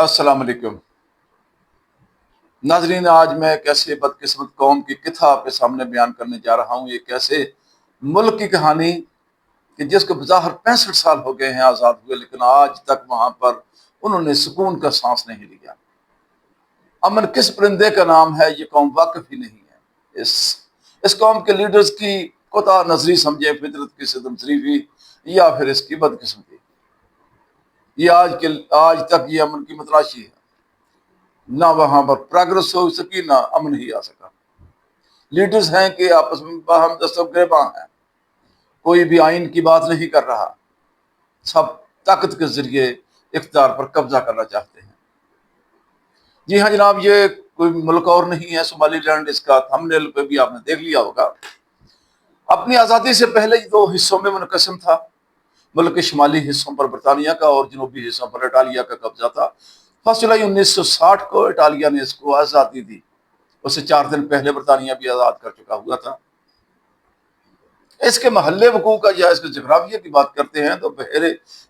السلام علیکم ناظرین، آج میں ایک ایسے بدقسمت قوم کی کتھا آپ کے سامنے بیان کرنے جا رہا ہوں۔ ایک ایسے ملک کی کہانی کہ جس کو بظاہر 65 سال ہو گئے ہیں آزاد ہوئے، لیکن آج تک وہاں پر انہوں نے سکون کا سانس نہیں لیا۔ امن کس پرندے کا نام ہے، یہ قوم واقف ہی نہیں ہے۔ اس قوم کے لیڈرز کی کوتاہ نظری سمجھے، فطرت کی صدم ظریفی، یا پھر اس کی بدقسمتی۔ یہ آج تک یہ امن کی متلاشی ہے۔ نہ وہاں پر پروگرس ہو سکی، نہ امن ہی آ سکا۔ لیڈرز ہیں کہ آپس میں باہم دست و گریباں ہیں، کوئی بھی آئین کی بات نہیں کر رہا، سب طاقت کے ذریعے اقتدار پر قبضہ کرنا چاہتے ہیں۔ جی ہاں جناب، یہ کوئی ملک اور نہیں ہے، صومالی لینڈ۔ اس کا تھم نیل پہ بھی آپ نے دیکھ لیا ہوگا۔ اپنی آزادی سے پہلے یہ دو حصوں میں منقسم تھا۔ ملک کے شمالی حصوں پر برطانیہ کا اور جنوبی حصوں پر اٹالیہ کا قبضہ تھا۔ 1 جولائی 1960 کو اٹالیہ نے اس کو آزادی دی۔ اس سے 4 دن پہلے برطانیہ بھی آزاد کر چکا ہوا تھا۔ اس کے محل وقوع کا یا اس کے جغرافیہ کی بات کرتے ہیں تو بحر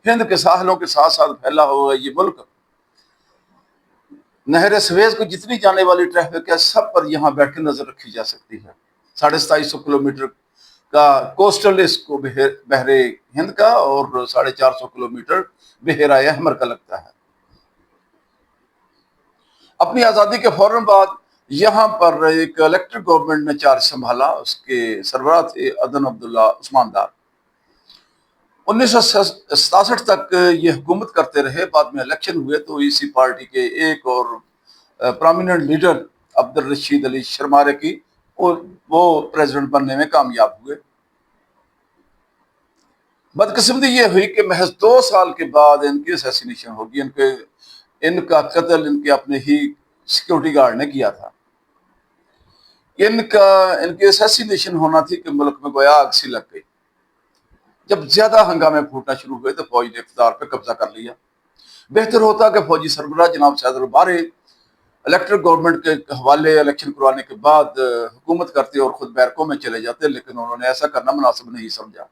ہند کے ساحلوں کے ساتھ ساتھ پھیلا ہوا یہ ملک، نہر سویز کو جتنی جانے والی ٹریفک ہے سب پر یہاں بیٹھ کے نظر رکھی جا سکتی ہے۔ 2750 کلومیٹر کا کوسٹل اس کو بحر ہند کا اور 450 کلومیٹر بحیرہ احمر کا لگتا ہے۔ اپنی آزادی کے فوراً بعد یہاں پر ایک الیکٹڈ گورنمنٹ نے چارج سنبھالا۔ اس کے سربراہ تھے عدن عبداللہ عثمان دار۔ 1967 تک یہ حکومت کرتے رہے۔ بعد میں الیکشن ہوئے تو اسی پارٹی کے ایک اور پرومیننٹ لیڈر عبدالرشید علی شرمارے کی وہ پریزیڈنٹ بننے میں کامیاب ہوئے۔ بدقسمتی یہ ہوئی کہ محض 2 سال کے بعد ان کی اسیسینیشن ہوگی۔ ان کا قتل ان کے اپنے ہی سیکورٹی گارڈ نے کیا تھا۔ ان کی اسیسینیشن ہونا تھی کہ ملک میں گویا آگ سی لگ گئی۔ جب زیادہ ہنگامے پھوٹنا شروع ہوئے تو فوج نے اقتدار پہ قبضہ کر لیا۔ بہتر ہوتا کہ فوجی سربراہ جناب سید البارے الیکٹڈ گورنمنٹ کے حوالے الیکشن کروانے کے بعد حکومت کرتے اور خود بیرکوں میں چلے جاتے، لیکن انہوں نے ایسا کرنا مناسب نہیں سمجھا۔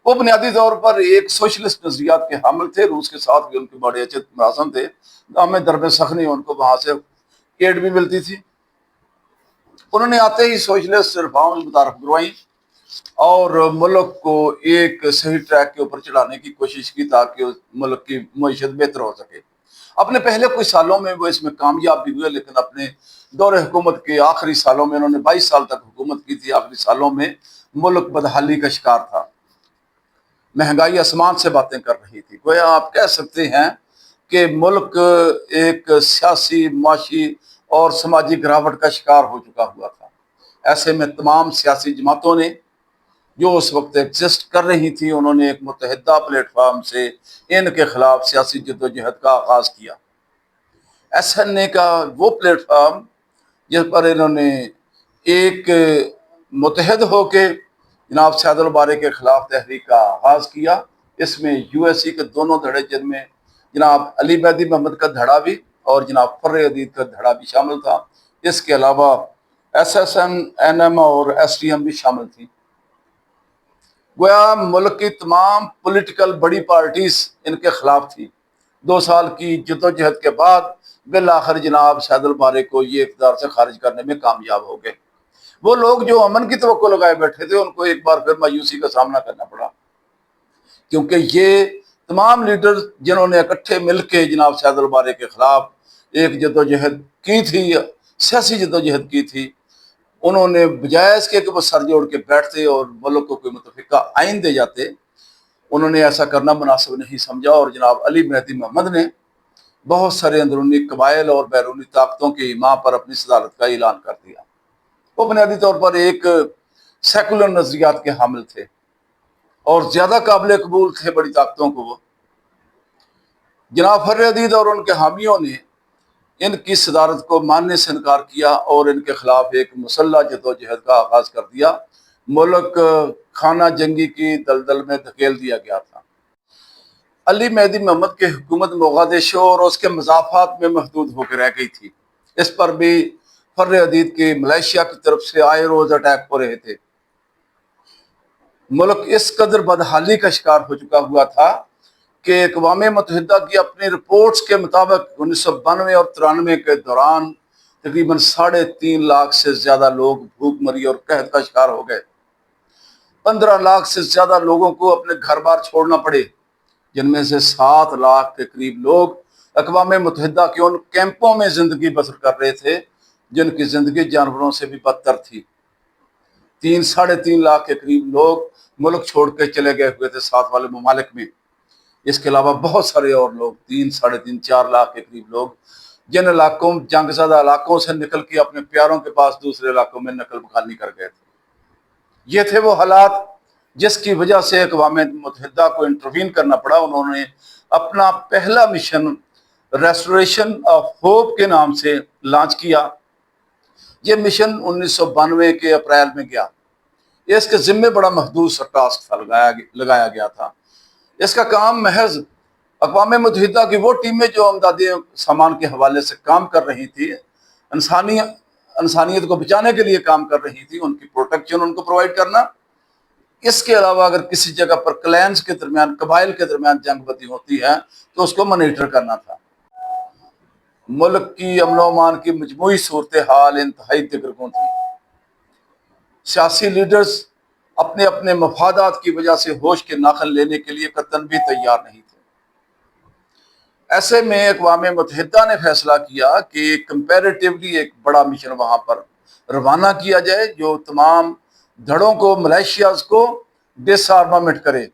وہ بنیادی طور پر ایک سوشلسٹ نظریات کے حامل تھے۔ روس کے ساتھ بھی ان کے بڑے اچھے مراسم تھے۔ دام درب سخنی ان کو وہاں سے ایڈ بھی ملتی تھی۔ انہوں نے آتے ہی سوشلسٹ ریفارمز متعارف کروائیں اور ملک کو ایک صحیح ٹریک کے اوپر چڑھانے کی کوشش کی تاکہ ملک کی معیشت بہتر ہو سکے۔ اپنے پہلے کچھ سالوں میں وہ اس میں کامیاب بھی ہوئے، لیکن اپنے دور حکومت کے آخری سالوں میں، انہوں نے 22 سال تک حکومت کی تھی، آخری سالوں میں ملک بدحالی کا شکار تھا۔ مہنگائی آسمان سے باتیں کر رہی تھی۔ گویا آپ کہہ سکتے ہیں کہ ملک ایک سیاسی، معاشی اور سماجی گراوٹ کا شکار ہو چکا ہوا تھا۔ ایسے میں تمام سیاسی جماعتوں نے جو اس وقت ایگزسٹ کر رہی تھی، انہوں نے ایک متحدہ پلیٹ فارم سے ان کے خلاف سیاسی جدوجہد کا آغاز کیا۔ SNA کا وہ پلیٹ فارم جس پر انہوں نے ایک متحد ہو کے جناب سید البارے کے خلاف تحریک کا آغاز کیا۔ اس میں USA کے دونوں دھڑے، جن میں جناب علی مہدی محمد کا دھڑا بھی اور جناب فر عدید کا دھڑا بھی شامل تھا۔ اس کے علاوہ SSN، NM اور STM بھی شامل تھی۔ گویا ملک کی تمام پولیٹیکل بڑی پارٹیز ان کے خلاف تھی۔ 2 سال کی جدوجہد کے بعد بالآخر جناب سید البارے کو یہ اقتدار سے خارج کرنے میں کامیاب ہو گئے۔ وہ لوگ جو امن کی توقع لگائے بیٹھے تھے، ان کو ایک بار پھر مایوسی کا سامنا کرنا پڑا، کیونکہ یہ تمام لیڈر جنہوں نے اکٹھے مل کے جناب سید البارے کے خلاف ایک جدوجہد کی تھی، سیاسی جدوجہد کی تھی، انہوں نے بجائے اس کے کہ وہ سر جوڑ کے بیٹھتے اور ملک کو کوئی متفقہ آئین دے جاتے، انہوں نے ایسا کرنا مناسب نہیں سمجھا اور جناب علی مہدی محمد نے بہت سارے اندرونی قبائل اور بیرونی طاقتوں کے ایما پر اپنی صدارت کا اعلان کر دیا۔ وہ بنیادی طور پر ایک سیکولر نظریات کے حامل تھے اور زیادہ قابل قبول تھے بڑی طاقتوں کو۔ وہ جناب فر عدید اور ان کے حامیوں نے ان کی صدارت کو ماننے سے انکار کیا اور ان کے خلاف ایک مسلح جدوجہد کا آغاز کر دیا۔ ملک خانہ جنگی کی دلدل میں دھکیل دیا گیا تھا۔ علی مہدی محمد کی حکومت موغادیشو اور اس کے مضافات میں محدود ہو کے رہ گئی تھی۔ اس پر بھی فر عدید کے ملیشیا کی طرف سے آئے روز اٹیک ہو رہے تھے۔ ملک اس قدر بدحالی کا شکار ہو چکا ہوا تھا کہ اقوام متحدہ کی اپنی رپورٹس کے مطابق 1992 اور 93 کے دوران تقریباً 3.5 لاکھ سے زیادہ لوگ بھوک مری اور قحط کا شکار ہو گئے۔ 15 لاکھ سے زیادہ لوگوں کو اپنے گھر بار چھوڑنا پڑے، جن میں سے 7 لاکھ کے قریب لوگ اقوام متحدہ کے ان کیمپوں میں زندگی بسر کر رہے تھے جن کی زندگی جانوروں سے بھی بدتر تھی۔ 3.5 لاکھ کے قریب لوگ ملک چھوڑ کے چلے گئے ہوئے تھے ساتھ والے ممالک میں۔ اس کے علاوہ بہت سارے اور لوگ 3.5 4 لاکھ کے قریب لوگ جن علاقوں جنگ زدہ علاقوں سے نکل کے اپنے پیاروں کے پاس دوسرے علاقوں میں نقل مکانی کر گئے تھے۔ یہ تھے وہ حالات جس کی وجہ سے اقوام متحدہ کو انٹروین کرنا پڑا۔ انہوں نے اپنا پہلا مشن ریسٹوریشن آف ہوپ کے نام سے لانچ کیا۔ یہ مشن 1992 کے اپریل میں گیا۔ اس کے ذمے بڑا محدود سا ٹاسک تھا لگایا گیا تھا۔ اس کا کام محض اقوام متحدہ کی وہ ٹیمیں جو امدادی سامان کے حوالے سے کام کر رہی تھی، انسانیت کو بچانے کے لیے کام کر رہی تھی، ان کی پروٹیکشن ان کو پرووائڈ کرنا۔ اس کے علاوہ اگر کسی جگہ پر کلینز کے درمیان، قبائل کے درمیان جنگ بندی ہوتی ہے تو اس کو مانیٹر کرنا تھا۔ ملک کی امن و امان کی مجموعی صورتحال انتہائی دگرگوں تھی۔ سیاسی لیڈرز اپنے اپنے مفادات کی وجہ سے ہوش کے ناخن لینے کے لیے قطعاً بھی تیار نہیں تھے۔ ایسے میں اقوام متحدہ نے فیصلہ کیا کہ کمپیریٹیولی ایک بڑا مشن وہاں پر روانہ کیا جائے جو تمام دھڑوں کو، ملیشیاز کو ڈس آرمامنٹ کرے،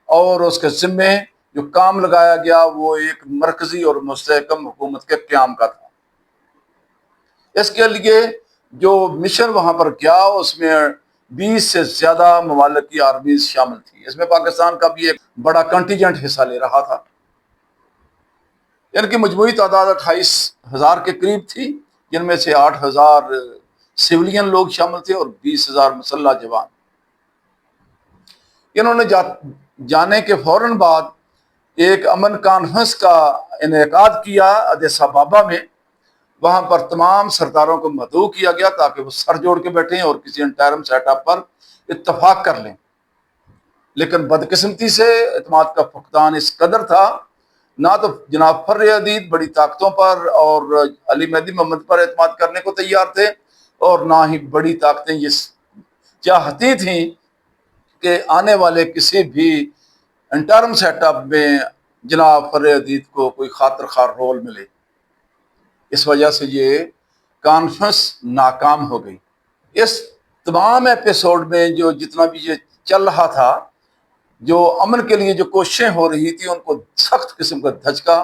اور اس کے ذمے جو کام لگایا گیا وہ ایک مرکزی اور مستحکم حکومت کے قیام کا تھا۔ اس کے لیے جو مشن وہاں پر گیا اس میں 20 سے زیادہ ممالک کی آرمیز شامل تھی۔ اس میں پاکستان کا بھی ایک بڑا کنٹینجنٹ حصہ لے رہا تھا۔ ان کی مجموعی تعداد 28,000 کے قریب تھی، جن میں سے 8,000 سویلین لوگ شامل تھے اور 20,000 مسلح جوان۔ انہوں نے جانے کے فوراً بعد ایک امن کانفرنس کا انعقاد کیا ادیس ابابا میں۔ وہاں پر تمام سرداروں کو مدعو کیا گیا تاکہ وہ سر جوڑ کے بیٹھیں اور کسی انٹرم سیٹ اپ پر اتفاق کر لیں۔ لیکن بدقسمتی سے اعتماد کا فقدان اس قدر تھا، نہ تو جناب فر عدید بڑی طاقتوں پر اور علی مہدی محمد پر اعتماد کرنے کو تیار تھے، اور نہ ہی بڑی طاقتیں یہ چاہتی تھیں کہ آنے والے کسی بھی انٹرم سیٹ اپ میں جناب فر عدید کو کوئی خاطر خواہ رول ملے۔ اس وجہ سے یہ کانفرنس ناکام ہو گئی۔ اس تمام ایپیسوڈ میں جو جتنا بھی یہ چل رہا تھا، جو امن کے لیے جو کوششیں ہو رہی تھی، ان کو سخت قسم کا دھچکا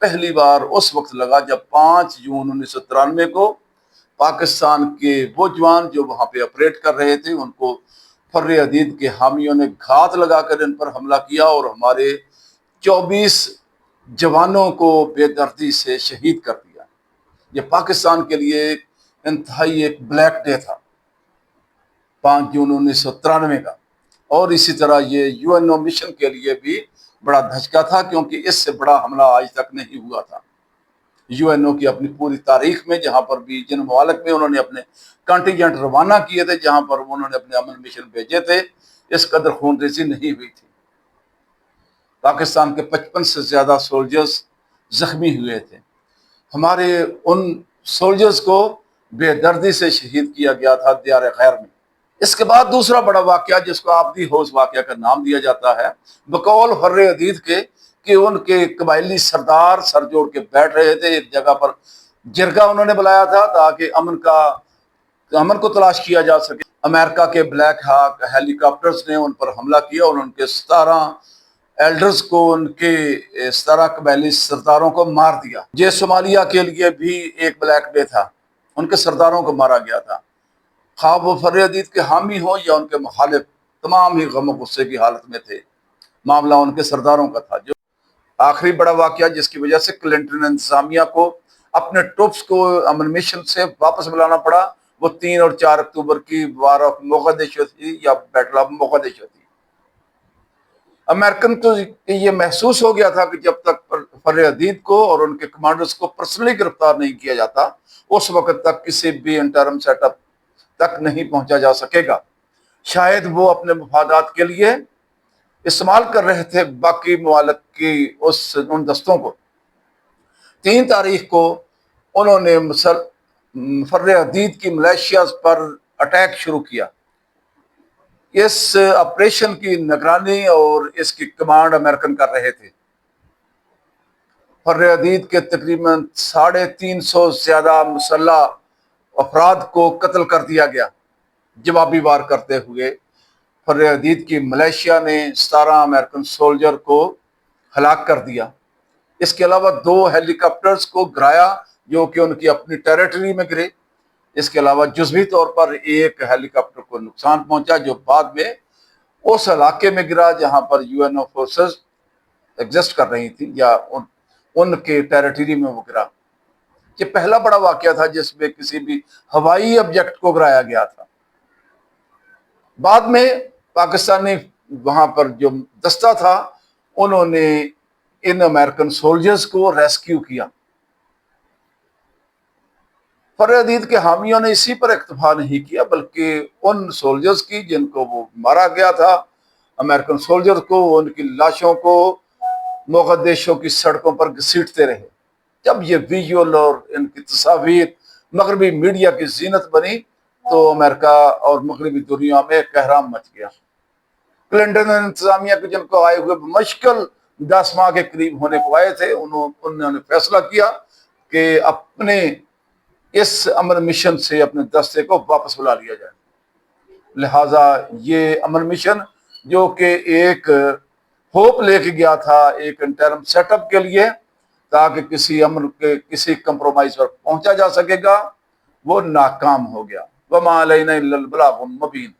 پہلی بار اس وقت لگا جب 5 جون 1993 کو پاکستان کے وہ جوان جو وہاں پہ آپریٹ کر رہے تھے ان کو فر عدید کے حامیوں نے گھات لگا کر ان پر حملہ کیا اور ہمارے 24 جوانوں کو بے دردی سے شہید کر دیا۔ یہ پاکستان کے لیے انتہائی ایک بلیک ڈے تھا 5 جون 1993 کا، اور اسی طرح یہ یو این او مشن کے لیے بھی بڑا دھچکا تھا، کیونکہ اس سے بڑا حملہ آج تک نہیں ہوا تھا۔ یو این او کی اپنی پوری تاریخ میں جہاں پر بھی جن ممالک میں انہوں نے اپنے کنٹینجنٹ روانہ کیے تھے، جہاں پر انہوں نے اپنے امن مشن بھیجے تھے، اس قدر خون ریزی نہیں ہوئی تھی۔ پاکستان کے 55 سے زیادہ سولجرز زخمی ہوئے تھے۔ ہمارے ان سولجرز کو بے دردی سے شہید کیا گیا تھا دیار خیر میں۔ اس کے بعد دوسرا بڑا واقعہ جس کو آبدی حوض واقعہ کا نام دیا جاتا ہے، بقول فر عدید کے کہ ان کے قبائلی سردار سر جوڑ کے بیٹھ رہے تھے ایک جگہ پر، جرگہ انہوں نے بلایا تھا تاکہ امن کو تلاش کیا جا سکے۔ امریکہ کے بلیک ہاک ہیلی کاپٹرز نے ان پر حملہ کیا اور ان کے 17 ایلڈرز کو، ان کے 17 قبائلی سرداروں کو مار دیا۔ یہ صومالیہ کے لیے بھی ایک بلیک ڈے تھا، ان کے سرداروں کو مارا گیا تھا۔ خواہ وہ فر عدید کے حامی ہوں یا ان کے مخالف، تمام ہی غم و غصے کی حالت میں تھے۔ معاملہ ان کے سرداروں کا تھا۔ جو آخری بڑا واقعہ جس کی وجہ سے کلنٹن انتظامیہ کو اپنے ٹروپس کو امن مشن سے واپس بلانا پڑا، وہ 3 اور 4 اکتوبر کی وار آف موغدیشو تھی یا بیٹل آف موغدیشو تھی۔ امریکن کو یہ محسوس ہو گیا تھا کہ جب تک فر عدید کو اور ان کے کمانڈرز کو پرسنلی گرفتار نہیں کیا جاتا، اس وقت تک کسی بھی انٹرم سیٹ اپ تک نہیں پہنچا جا سکے گا۔ شاید وہ اپنے مفادات کے لیے استعمال کر رہے تھے باقی ممالک کی ان دستوں کو۔ 3 تاریخ کو انہوں نے مفر حدید کی ملیشیا پر اٹیک شروع کیا۔ اس آپریشن کی نگرانی اور اس کی کمانڈ امریکن کر رہے تھے۔ مفر حدید کے تقریباً 350 زیادہ مسلح افراد کو قتل کر دیا گیا۔ جوابی وار کرتے ہوئے مفر حدید کی ملیشیا نے 17 امریکن سولجر کو ہلاک کر دیا۔ اس کے علاوہ 2 ہیلی کاپٹرز کو گرایا جو کہ ان کی اپنی ٹیریٹری میں گرے۔ اس کے علاوہ جزوی طور پر ایک ہیلی کاپٹر کو نقصان پہنچا جو بعد میں اس علاقے میں گرا جہاں پر UNO فورسز ایگزسٹ کر رہی تھی یا ان کے ٹیریٹری میں وہ گرا۔ یہ پہلا بڑا واقعہ تھا جس میں کسی بھی ہوائی آبجیکٹ کو گرایا گیا تھا۔ بعد میں پاکستانی وہاں پر جو دستہ تھا انہوں نے ان امریکن سولجرز کو ریسکیو کیا۔ مفر حدید کے حامیوں نے اسی پر اکتفا نہیں کیا بلکہ ان سولجرز کی جن کو وہ مارا گیا تھا، امریکن سولجرز کو، ان کی لاشوں کو موغدیشو کی سڑکوں پر گھسیٹتے رہے۔ جب یہ ویژول اور ان کی تصاویر مغربی میڈیا کی زینت بنی تو امریکہ اور مغربی دنیا میں قہرام مچ گیا۔ کلنٹن انتظامیہ کے جن کو آئے ہوئے بمشکل 10 ماہ کے قریب ہونے کو آئے تھے، انہوں نے فیصلہ کیا کہ اپنے اس امن مشن سے اپنے دستے کو واپس بلا لیا جائے۔ لہٰذا یہ امن مشن جو کہ ایک ہوپ لے کے گیا تھا ایک انٹرم سیٹ اپ کے لیے تاکہ کسی امن کے کسی کمپرومائز پر پہنچا جا سکے گا، وہ ناکام ہو گیا۔ وما علینا الا البلاغ المبین۔